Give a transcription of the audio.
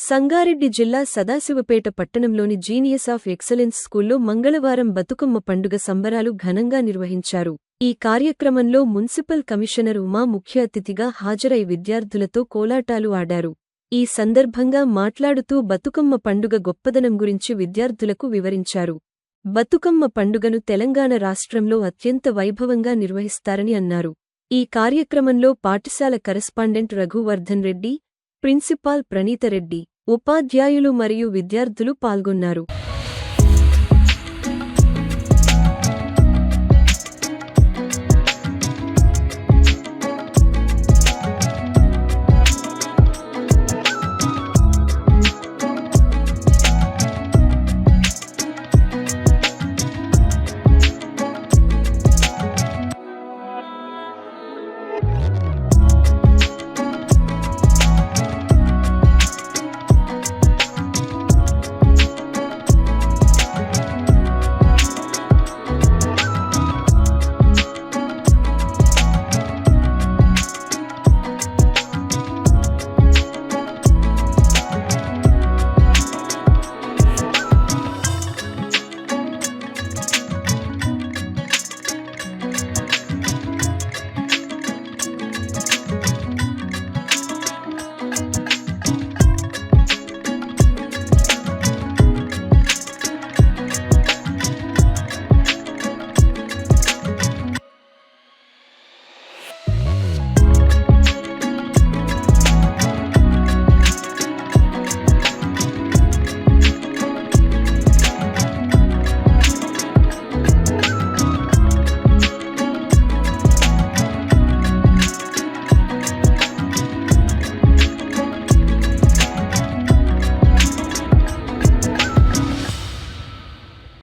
సంగారెడ్డి జిల్లా సదాశివపేట పట్టణంలోని genius of excellence స్కూల్లో మంగళవారం బతుకమ్మ పండుగ సంబరాలు ఘనంగా నిర్వహించారు. ఈ కార్యక్రమంలో మున్సిపల్ కమిషనర్ ఉమా ముఖ్య అతిథిగా హాజరై విద్యార్థులతో కోలాటాలు ఆడారు. ఈ సందర్భంగా మాట్లాడుతూ బతుకమ్మ పండుగ గొప్పదనం గురించి విద్యార్థులకు వివరించారు. బతుకమ్మ పండుగను తెలంగాణ రాష్ట్రంలో అత్యంత వైభవంగా నిర్వహిస్తారని అన్నారు. ఈ కార్యక్రమంలో పాఠశాల కరెస్పాండెంట్ రఘువర్ధన్ రెడ్డి, ప్రిన్సిపాల్ ప్రణీతరెడ్డి, ఉపాధ్యాయులు మరియు విద్యార్థులు పాల్గొన్నారు.